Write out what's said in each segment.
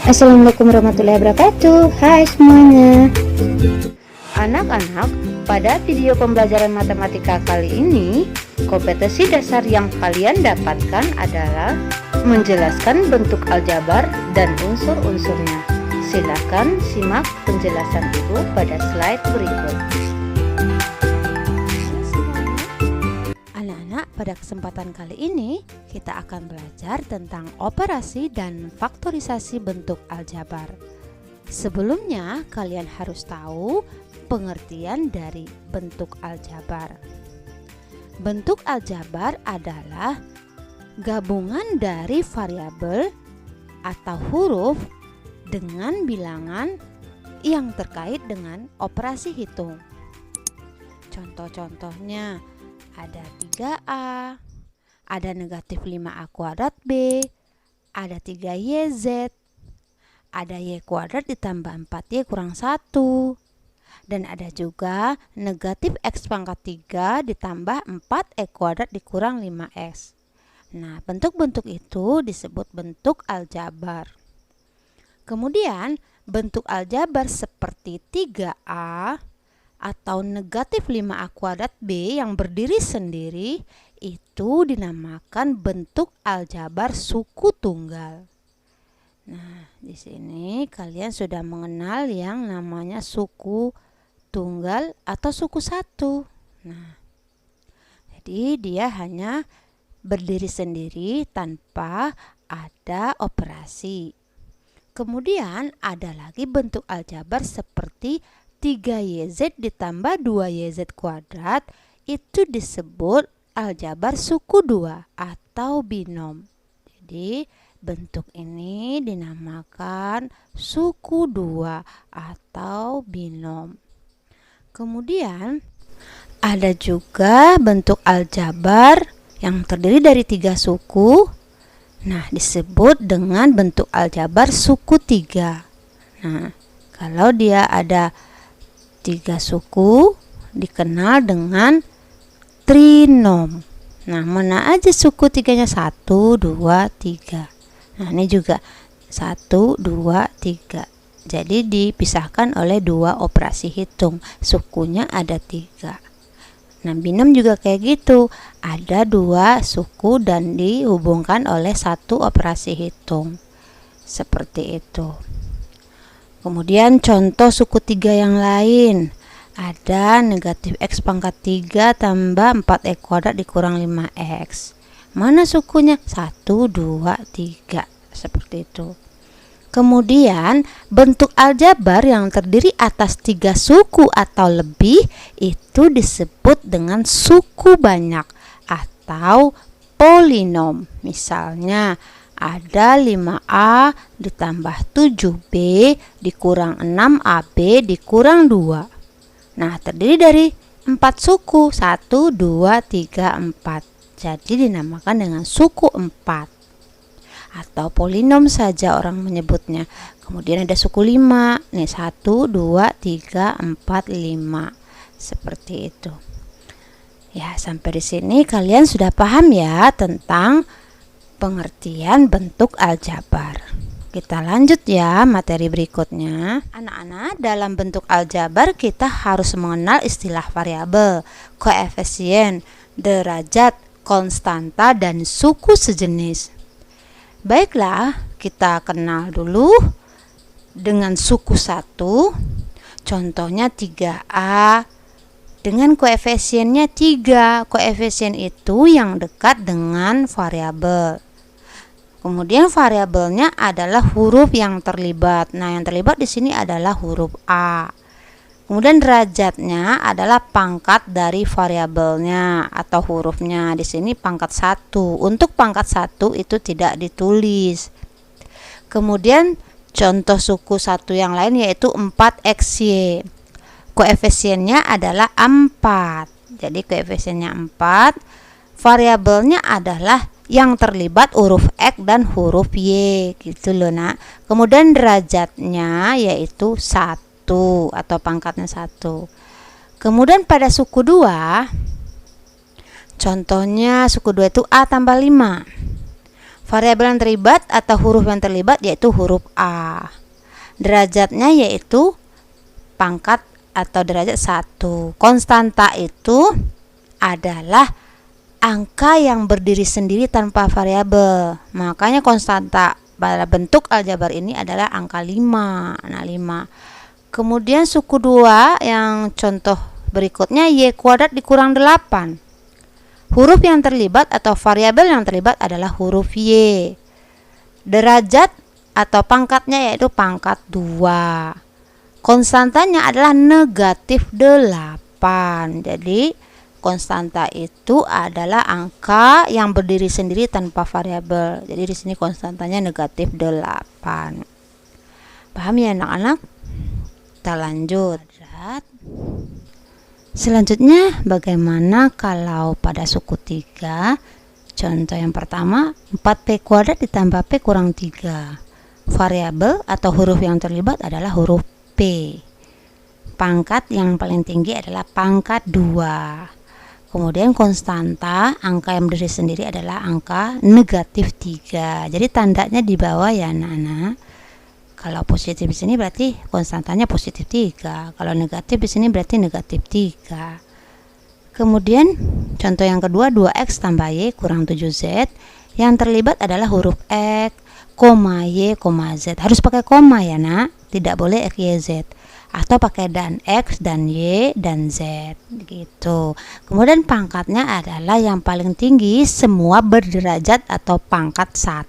Assalamualaikum warahmatullahi wabarakatuh. Hai semuanya. Anak-anak, pada video pembelajaran matematika kali ini, kompetensi dasar yang kalian dapatkan adalah menjelaskan bentuk aljabar dan unsur-unsurnya. Silakan simak penjelasan Ibu pada slide berikut. Pada kesempatan kali ini kita akan belajar tentang operasi dan faktorisasi bentuk aljabar. Sebelumnya kalian harus tahu pengertian dari bentuk aljabar. Bentuk aljabar adalah gabungan dari variabel atau huruf dengan bilangan yang terkait dengan operasi hitung. Contoh-contohnya ada 3A, ada negatif 5A kuadrat B, ada 3YZ, ada Y kuadrat ditambah 4Y kurang 1, dan ada juga negatif X pangkat 3 ditambah 4E kuadrat dikurang 5X. Nah, bentuk-bentuk itu disebut bentuk aljabar. Kemudian, bentuk aljabar seperti 3A atau negatif 5A kuadrat B yang berdiri sendiri itu dinamakan bentuk aljabar suku tunggal. Nah, di sini kalian sudah mengenal yang namanya suku tunggal atau suku satu. Nah, jadi dia hanya berdiri sendiri tanpa ada operasi. Kemudian ada lagi bentuk aljabar seperti 3YZ ditambah 2YZ kuadrat, itu disebut aljabar suku 2 atau binom. Jadi bentuk ini dinamakan suku 2 atau binom. Kemudian ada juga bentuk aljabar yang terdiri dari 3 suku. Nah, disebut dengan bentuk aljabar suku 3. Nah, kalau dia ada 3 suku dikenal dengan trinom. Nah, mana aja suku 3-nya? 1, 2, 3. Nah, ini juga 1, 2, 3. Jadi dipisahkan oleh 2 operasi hitung. Sukunya ada 3. Nah, binom juga kayak gitu. Ada 2 suku dan dihubungkan oleh 1 operasi hitung. Seperti itu. Kemudian contoh suku 3 yang lain. Ada negatif X pangkat 3 tambah 4E kuadrat dikurang 5X. Mana sukunya? 1, 2, 3. Seperti itu. Kemudian bentuk aljabar yang terdiri atas 3 suku atau lebih itu disebut dengan suku banyak atau polinom. Misalnya ada 5A ditambah 7B dikurang 6AB dikurang 2. Nah, terdiri dari 4 suku, 1, 2, 3, 4. Jadi dinamakan dengan suku 4 atau polinom saja orang menyebutnya. Kemudian ada suku 5. Nih 1, 2, 3, 4, 5. Seperti itu. Ya, sampai di sini kalian sudah paham ya tentang pengertian bentuk aljabar. Kita lanjut ya materi berikutnya. Anak-anak, dalam bentuk aljabar kita harus mengenal istilah variabel, koefisien, derajat, konstanta, dan suku sejenis. Baiklah, kita kenal dulu dengan suku 1. Contohnya 3A dengan koefisiennya 3. Koefisien itu yang dekat dengan variabel. Kemudian variabelnya adalah huruf yang terlibat. Nah, yang terlibat di sini adalah huruf A. Kemudian derajatnya adalah pangkat dari variabelnya atau hurufnya. Di sini pangkat 1. Untuk pangkat 1 itu tidak ditulis. Kemudian contoh suku 1 yang lain yaitu 4XY. Koefisiennya adalah 4. Jadi koefisiennya 4. Variabelnya adalah yang terlibat huruf X dan huruf Y gitu loh nak. Kemudian derajatnya yaitu 1 atau pangkatnya 1. Kemudian pada suku 2, contohnya suku 2 itu A tambah 5. Variabel yang terlibat atau huruf yang terlibat yaitu huruf A. Derajatnya yaitu pangkat atau derajat 1. Konstanta itu adalah angka yang berdiri sendiri tanpa variabel. Makanya konstanta pada bentuk aljabar ini adalah angka 5. Nah, 5. Kemudian suku 2 yang contoh berikutnya y kuadrat dikurang 8. Huruf yang terlibat atau variabel yang terlibat adalah huruf Y. Derajat atau pangkatnya yaitu pangkat 2. Konstantanya adalah negatif 8. Jadi konstanta itu adalah angka yang berdiri sendiri tanpa variabel. Jadi di sini konstantanya negatif 8. Paham ya anak-anak? Kita lanjut. Selanjutnya, bagaimana kalau pada suku 3? Contoh yang pertama, 4p kuadrat ditambah p kurang 3. Variabel atau huruf yang terlibat adalah huruf P. Pangkat yang paling tinggi adalah pangkat 2. Kemudian konstanta, angka yang berdiri sendiri adalah angka negatif 3. Jadi tandanya di bawah ya anak-anak. Kalau positif di sini berarti konstantanya positif 3. Kalau negatif di sini berarti negatif 3. Kemudian contoh yang kedua, 2x tambah y kurang 7z. Yang terlibat adalah huruf x, koma y, koma z. Harus pakai koma ya nak, tidak boleh x, y, z. Atau pakai dan x, dan y, dan z gitu. Kemudian pangkatnya adalah yang paling tinggi semua berderajat atau pangkat 1.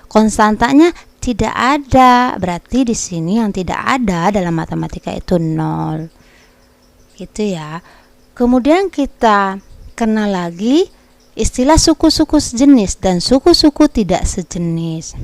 Konstantanya tidak ada, berarti di sini yang tidak ada dalam matematika itu 0. Gitu ya. Kemudian kita kenal lagi istilah suku-suku sejenis dan suku-suku tidak sejenis.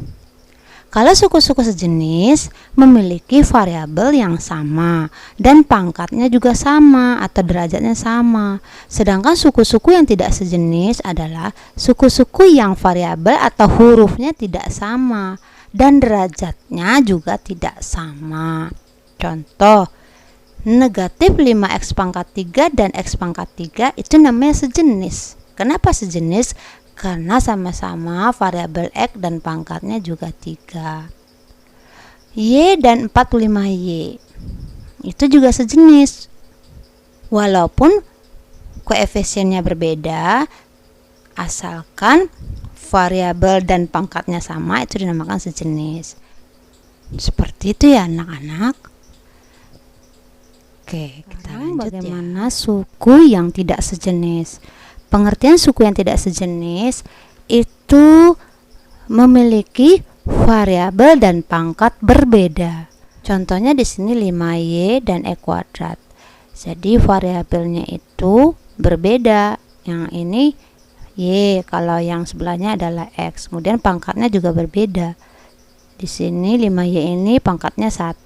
Kalau suku-suku sejenis memiliki variabel yang sama dan pangkatnya juga sama atau derajatnya sama. Sedangkan suku-suku yang tidak sejenis adalah suku-suku yang variabel atau hurufnya tidak sama dan derajatnya juga tidak sama. Contoh, negatif 5x pangkat 3 dan x pangkat 3 itu namanya sejenis. Kenapa sejenis? Karena sama-sama variabel x dan pangkatnya juga 3. Y dan 45y itu juga sejenis. Walaupun koefisiennya berbeda, asalkan variabel dan pangkatnya sama, itu dinamakan sejenis. Seperti itu ya anak-anak. Oke, kita lanjut. Bagaimana suku yang tidak sejenis? Pengertian suku yang tidak sejenis itu memiliki variabel dan pangkat berbeda. Contohnya di sini 5y dan e kuadrat. Jadi variabelnya itu berbeda. Yang ini y, kalau yang sebelahnya adalah x. Kemudian pangkatnya juga berbeda. Di sini 5y ini pangkatnya 1,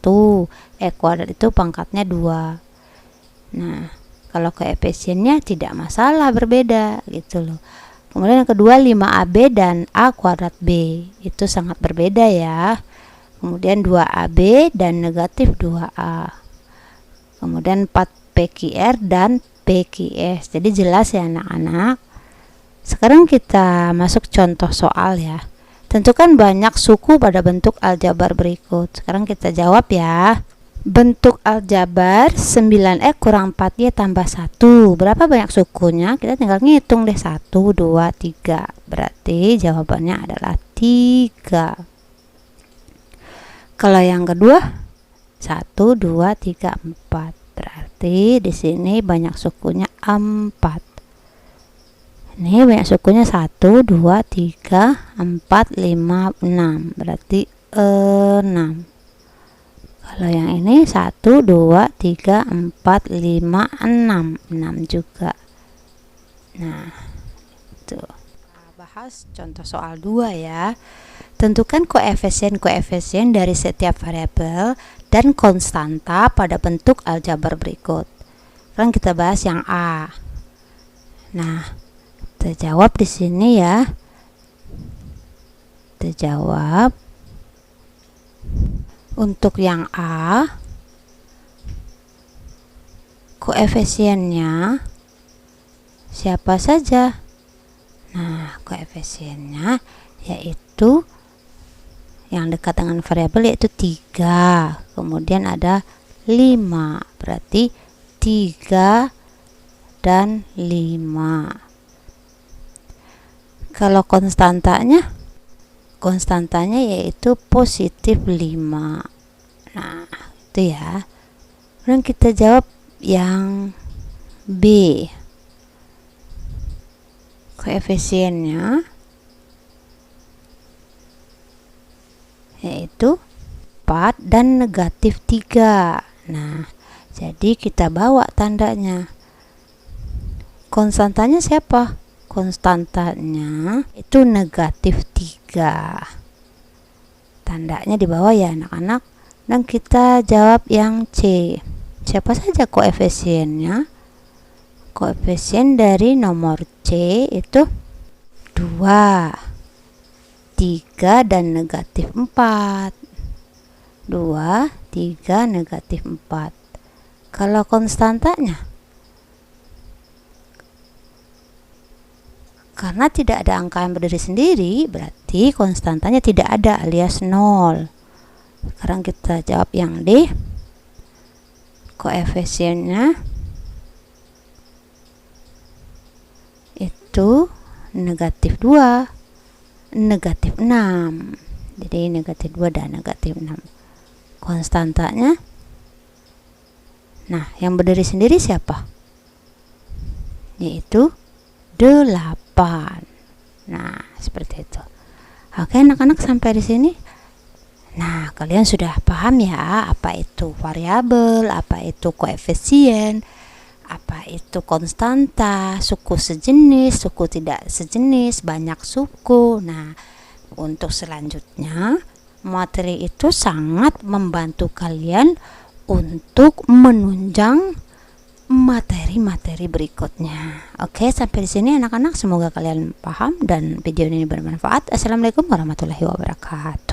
e kuadrat itu pangkatnya 2. Nah, kalau koefisiennya tidak masalah, berbeda gitu loh. Kemudian yang kedua 5ab dan a kuadrat b itu sangat berbeda ya. Kemudian 2ab dan negatif 2a. Kemudian 4pqr dan pqs. Jadi jelas ya anak-anak. Sekarang kita masuk contoh soal ya. Tentukan banyak suku pada bentuk aljabar berikut. Sekarang kita jawab ya. Bentuk aljabar 9x kurang 4y tambah 1. Berapa banyak sukunya? Kita tinggal ngitung deh. 1, 2, 3. Berarti jawabannya adalah 3. Kalau yang kedua 1, 2, 3, 4. Berarti di sini banyak sukunya 4. Ini banyak sukunya 1, 2, 3, 4, 5, 6. Berarti 6. Kalau yang ini 1, 2, 3, 4, 5, 6. 6 juga. Nah, itu. Kita bahas contoh soal 2 ya. Tentukan koefisien-koefisien dari setiap variabel dan konstanta pada bentuk aljabar berikut. Sekarang kita bahas yang A. Nah, kita jawab di sini ya. Kita jawab. Untuk yang A, koefisiennya siapa saja? Nah, koefisiennya yaitu yang dekat dengan variabel yaitu 3. Kemudian ada 5. Berarti 3 dan 5. Kalau konstantanya yaitu positif 5. Nah, itu ya. Kemudian kita jawab yang B. Koefisiennya yaitu 4 dan negatif 3. Nah, jadi kita bawa tandanya. Konstantanya siapa? Konstantanya itu negatif 3. Tandanya di bawah ya anak-anak. Dan kita jawab yang C. Siapa saja koefisiennya? Koefisien dari nomor C itu 2, 3 dan negatif 4. 2, 3, negatif 4. Kalau konstantanya, karena tidak ada angka yang berdiri sendiri, berarti konstantanya tidak ada alias 0. Sekarang kita jawab yang D. Koefisiennya itu negatif 2, negatif 6. Jadi negatif 2 dan negatif 6. Konstantanya, nah yang berdiri sendiri siapa? Yaitu 8. Nah, seperti itu. Oke anak-anak, sampai di sini. Nah, kalian sudah paham ya apa itu variabel, apa itu koefisien, apa itu konstanta, suku sejenis, suku tidak sejenis, banyak suku. Nah, untuk selanjutnya, materi itu sangat membantu kalian untuk menunjang materi-materi berikutnya. Oke, sampai di sini anak-anak, semoga kalian paham dan video ini bermanfaat. Assalamualaikum warahmatullahi wabarakatuh.